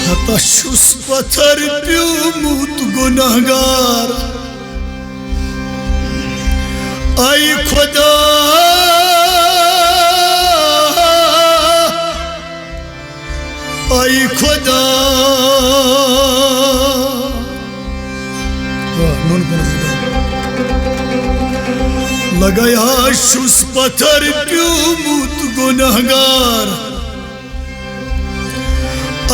हताशुस पत्थर प्यूमुत गुनाहगार आई खुदा आई खुदा लगाया शुस पत्थर प्यूमुत गुनाहगार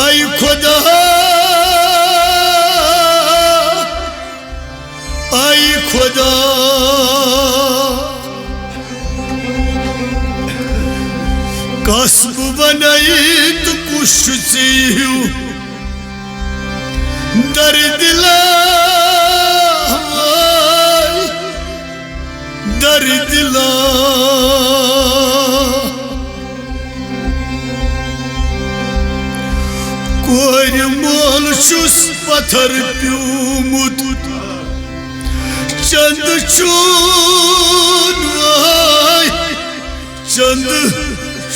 आई खुदा आई खुदा कसब बनाई तो कुछ से दर्द ला दर्द ला कोर मोल शुस पत्थर प्यूमुत चंद चून चंद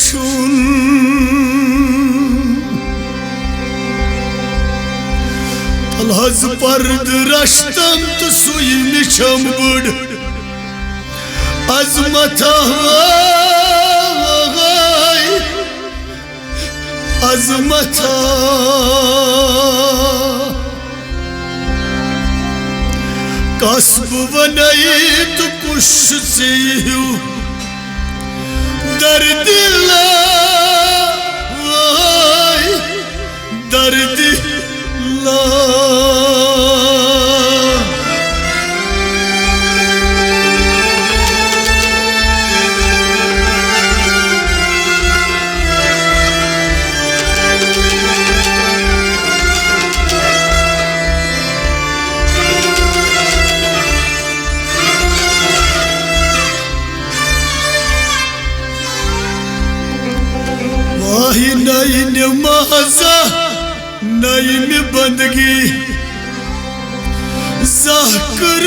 चून अलहज पर्द रश्तम तो सुई मिशम बुड अजमता अजमता कसब बनाई तो कुछ से दर्द ला दर्द ला नई नमाज़ा नई में बंदगी ज़ाकर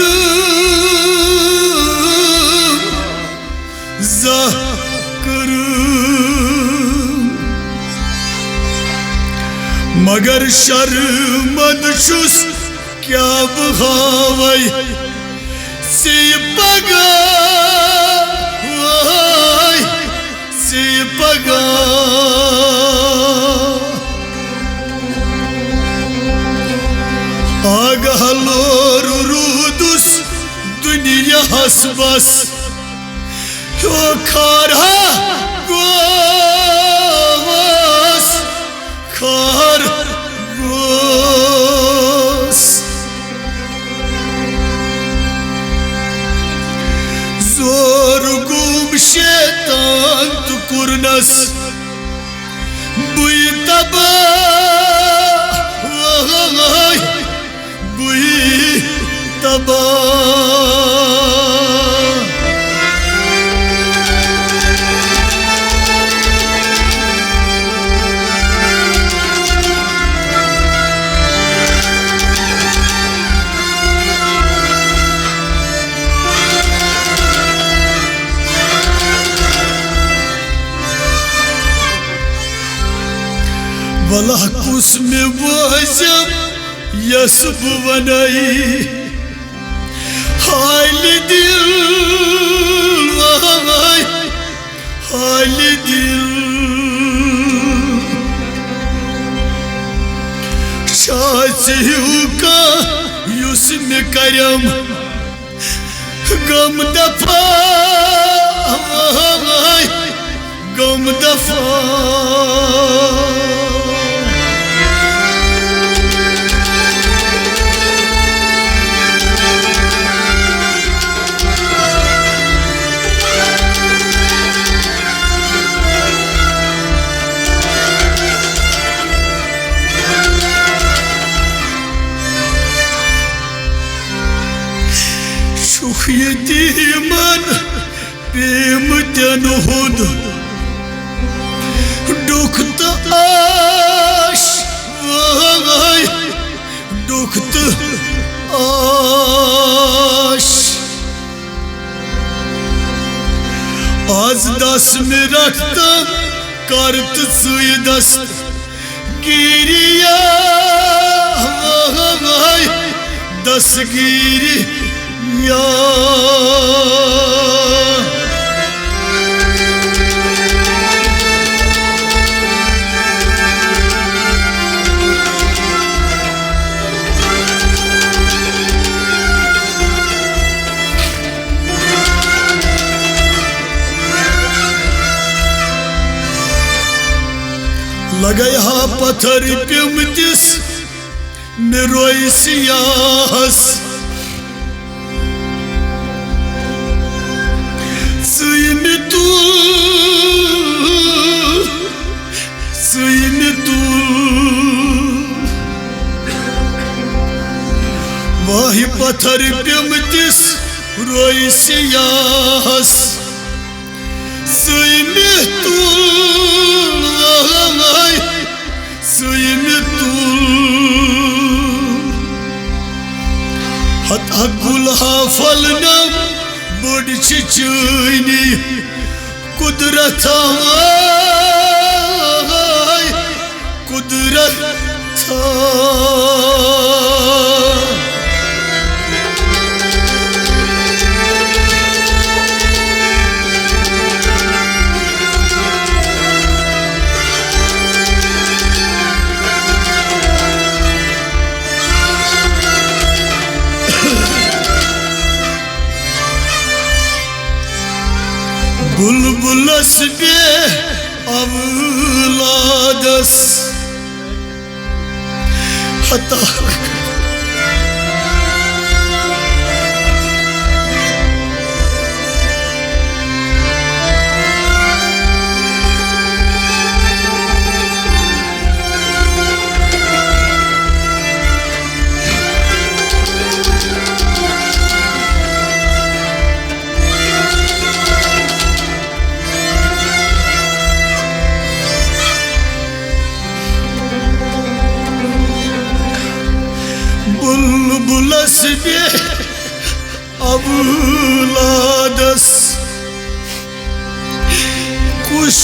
ज़ाकर मगर शर्मद शुस क्या बहावई से पगा से पगा आगहलोर रूदुस दुनिया हसबस तो खारा गोस खार गोस जोर गुम शैतान तो कुरनस बुई तबा तबा वला कुस में वजब यसब बनाई हाल दिल हाल दिल शासियों का युस में करम गम दफा गम दफा यतीमन प्रेम तनुहुद दुखत आश दुखत आश आज दस में रखता करत सुई दस्त गिरिया दसगिरिया लगया पत्थर पिमतिस निरोय सियास सुइन तू वही पत्थर पिमतिस रोय सियास सुइन तू हता गुलहा फलनम बुड़ चुनी कुदरत बुलबुलस बे अवलादस हता बुलबुलस बे अवलादस कुश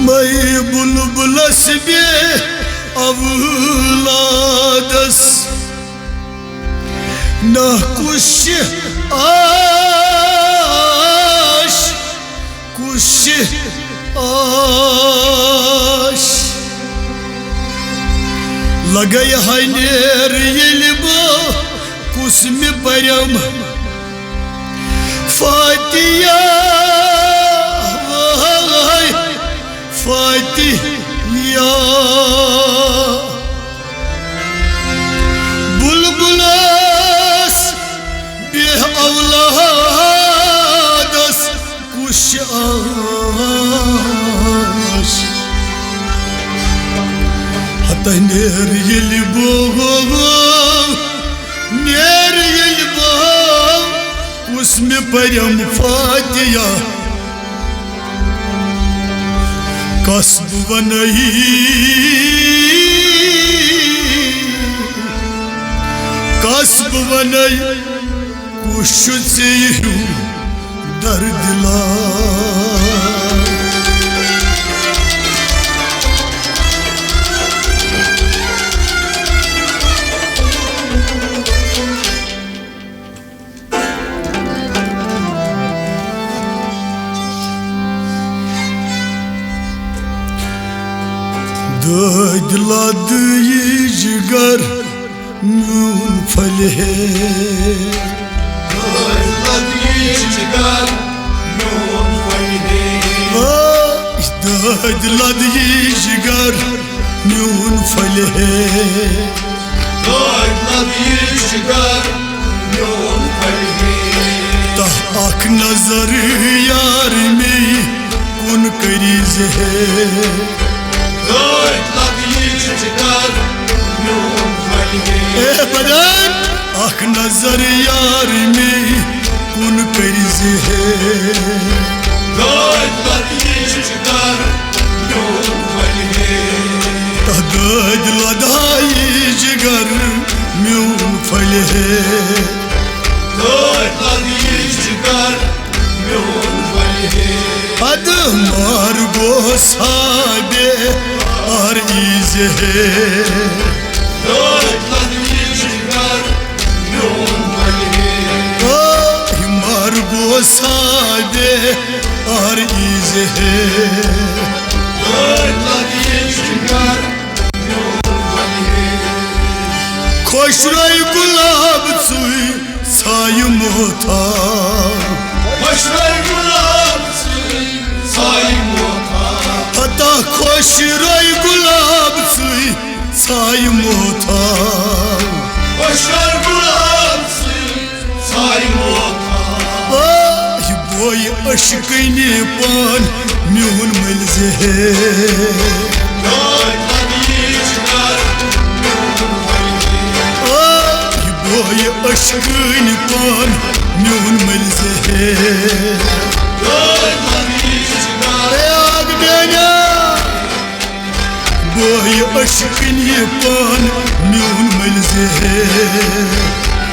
मैं बुलबुलस बे अवलादस न कुश आश लगय हनेर यल्बो कुसम परम फातिया बुलबुलस बे अवलादस कुश आश हता नेर यल्बो कुसम परम फातिया कसब बनई कुश से दर्द ला दिलाद ये जिगर नून फले दिलाद ये जिगर नून फले दिलाद ये जिगर नून फले दिलाद ये जिगर नून फले तह आख नजर यार में कुन करीज है आख नजर यार में कुन करिज है Dad ladiyishgar Yon falhe तहदद लदाई जिगर म्यून फल है Dad ladiyishgar Yon falhe अद मार गो सादे और इज है Dad ladiyishgar Yon falhe मार गो सादे और इज है Dad ladiyishgar Yon falhe खुश रही गुलाब सुई साय मोथा Başlar gulab say mota हता खुश रही गुलाब सुई साय मोथा Başlar gulab say mota बोय अशकने पान म्यून मलज है Dad ladiyishgar बोय अशकन पान म्यून मलज है Dad ladiyishgar बोय अशकने पान म्यून मलज है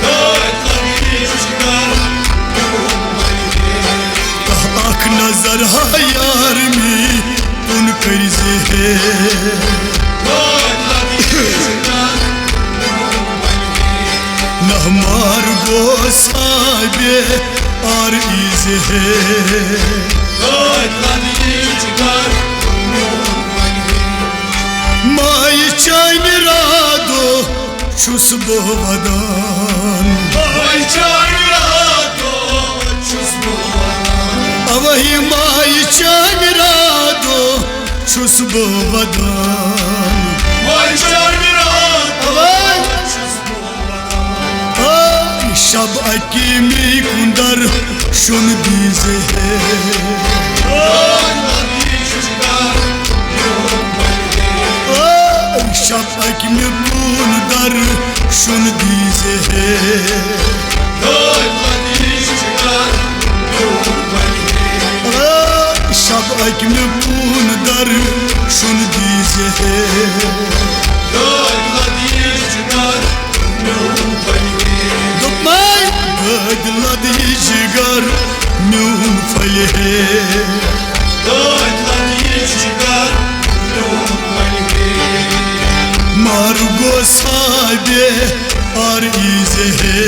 Dad ladiyishgar आख नजर यार में उन कर्ज है Dad ladiyishgar नहमार गो साबे और इज है Dad ladiyishgar माय चान रादो छुस बो वदान Vay çayrato çusmu अवही माय चान रादो छुस बो वदान Vay çayrato çusmu शब अकीमी कुंदर शुन दीज है Dad ladiyishgar शब अकीमी कुंदर शुन दीज है Dad ladiyishgar शब अकीमी कुंदर शुन दीज है Dad ladiyishgar बदलद जिगर म्यून फल है Dad ladiyishgar मार गो सादे और इज है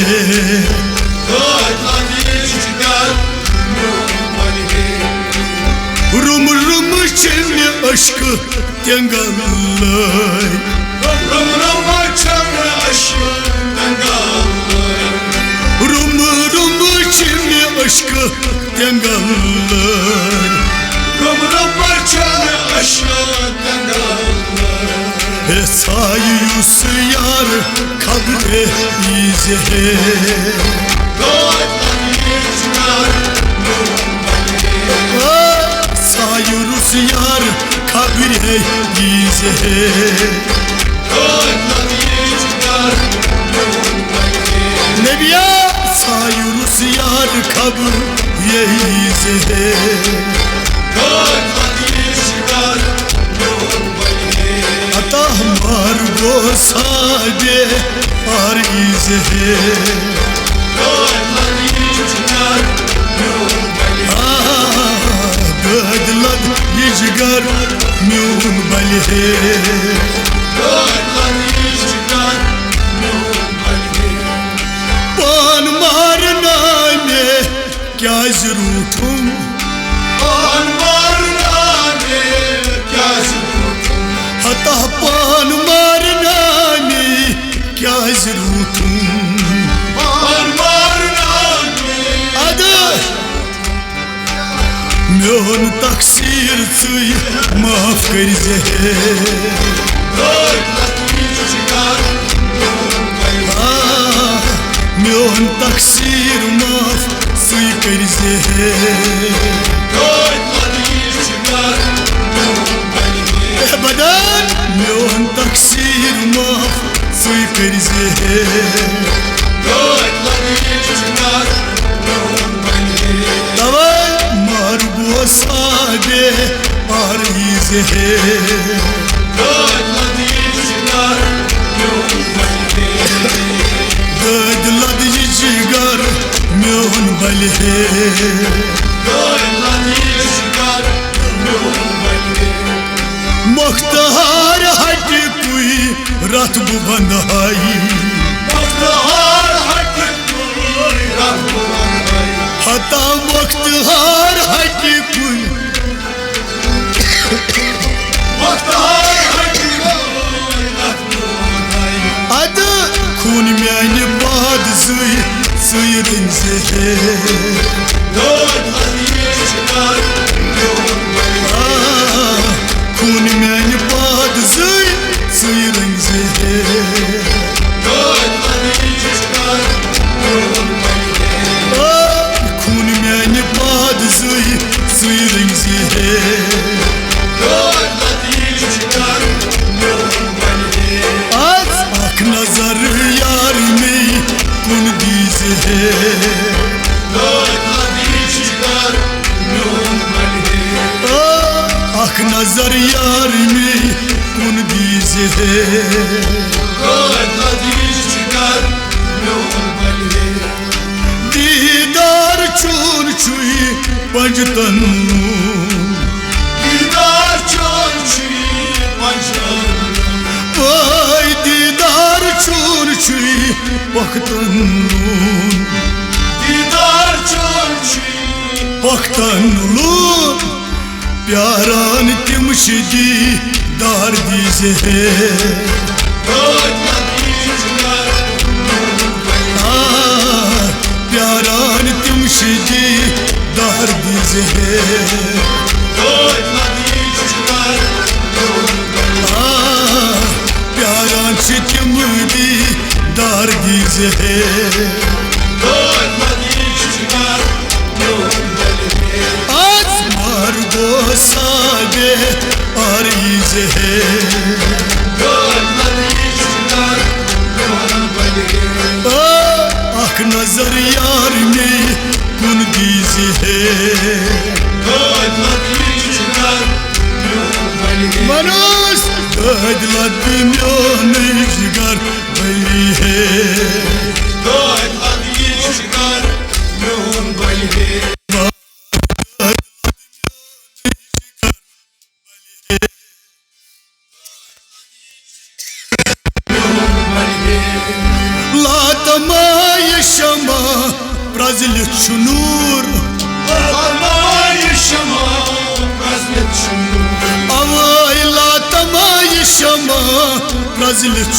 Dad ladiyishgar रुम रुम चिन्ह अश्क तेंगल Rum rum çamra aşı dangal room room चिन्ह अश्क तेंगल Rum rum çamra aşı dangal सायुस यार खबरे इज है Dad ladiyishgar सायुस यार खबरे इज है Dad ladiyishgar नबिया सायुस यार खबर यही है Dad ladiyishgar अता हमार गो सादे और इज है Dad ladiyishgar बदलद जिगर म्यून बल है Dad ladiyishgar पान मारना में क्या जरूरत Anvarnane kya zurut हता पान मारना में क्या जरूरत Anvarnane अद म्योन तकसीर तुई माफ कर है Dad ladiyishgar म्योन तकसीर माफ सुई कर है Dad ladiyishgar बदन म्योन तकसीर माफ सुई कर है Dad है दद लद ये जिगर म्योन बल है मुख्तार हट कोई रथ बंधाई हता मुख्तार हट कोई अद खून म्यान बाद सुई रंग से है खून म्यान बाद सुई रंग से है खून म्यान बाद सुई रंग से है आज आँख नजर यार में कुन दीज है आँख नजर यार में कुन दीज है दीदार चोर छुई पंजतन दीदार चोर छुई पख्तन लून प्यारान तिम शिदी दार दीज है प्यारान तिम शिदी दार दीज है प्यारान तिम दी दार दीज है आज मार्गो सागे आरीज है आँख नजर यार में कुन दीज है मनोज दद लद म्योन जिगर बली है लातमाय शमा प्रज्वलित नूर अवाय लातमाय शमा प्रज्वलित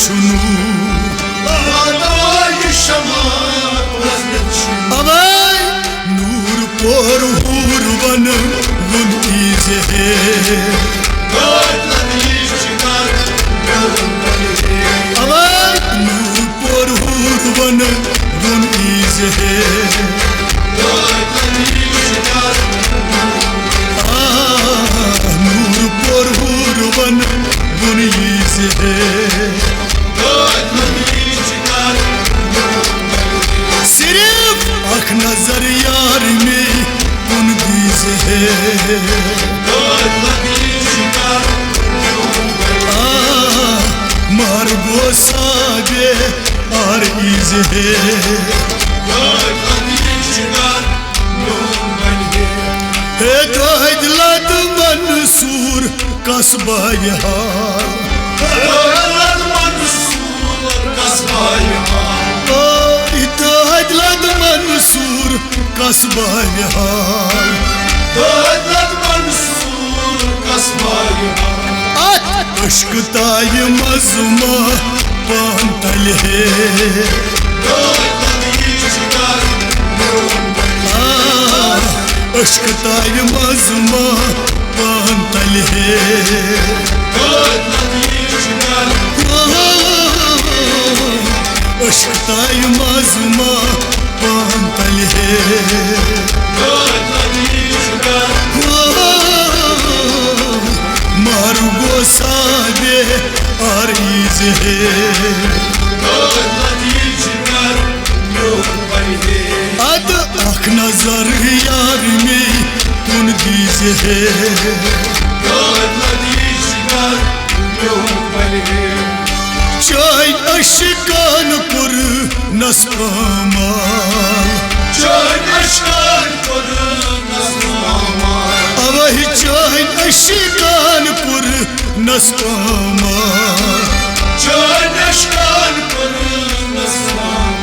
अवाय नूर पोर हूर वन वुन है अवाय नूर पोर हूर वन वुन है नूर पोर हूर वन वुन है सिर्फ आँख नजर यार में कुन दीज है मार्गो सागे आर ईज है दद लद मंसूर कस्बा यार दद लद मंसूर कस्बा यार अश्क ताय मज़मा पान तल है अश्क ताय मज़मा पान तल है अश्क ताय मज़मा पान तल है मार्गो सागे आर ईज है अद आँख नजर यार में कुन दीज है शिकार म्योन बलहे चाय अशिकान पुर नस्पामाल चाय अशिकान पुर नस्पामाल अवहि चाय अशिकान पुर नस्पामाल चाय अशिकान पुर नस्पामाल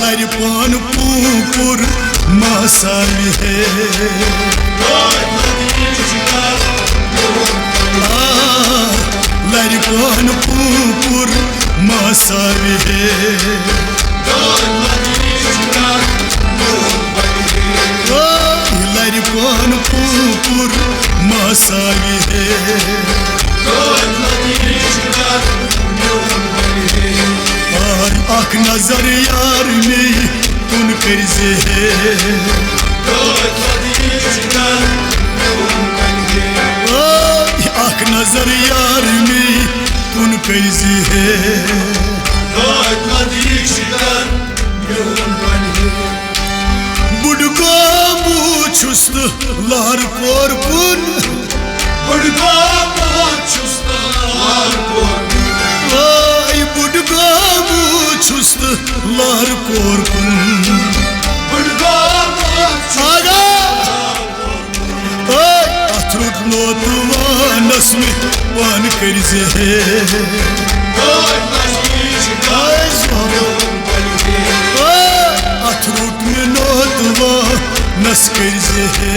लरि पान पूपुर मासावि है लरि पान पूपुर मासावि है लरि पान पूपुर मासावि है आख नजर यार में कुन करजे है आख नजर यार में कुन करजे है बुडगा मुछुस लार कोर पुन बुडगा मुछुस लार कोर बुडगा मुछुस लार कोर पुन बुडगा आगा अथरुट नोतवानस में पान करजे है अथरुट में नोतवानस करजे है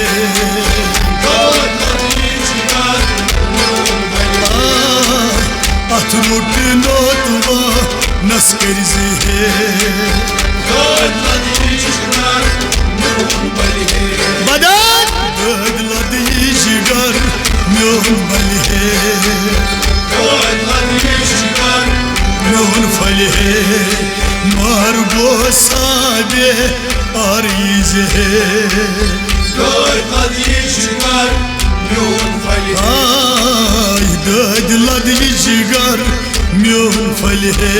अथरुट नोतवानस करजे है बदन दग लदी जिगर म्योन बलहे म्योन फलहे मार गो साबे आरीज है दग लदी जिगर म्योन फलहे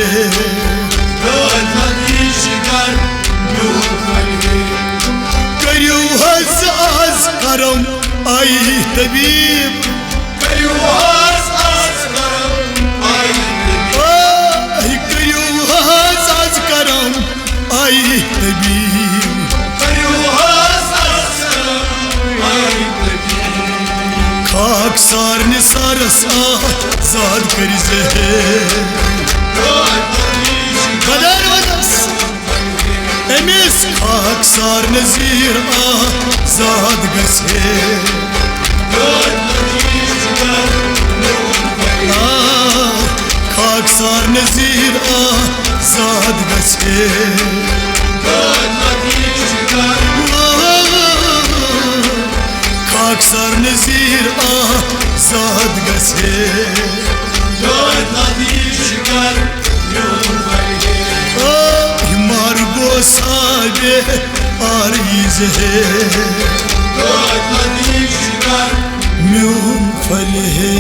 करियो हज आज करम आई तबीब करियो हज आज करम आई तबीब खाक सार निसारस आजाद करजे है बदर वदस एमिस खाक सार नजीर आजाद गसे खाक सार नजीर आजाद गसे खाक सार नजीर आजाद गसे मार गो साबे आरीज है म्योन फलहे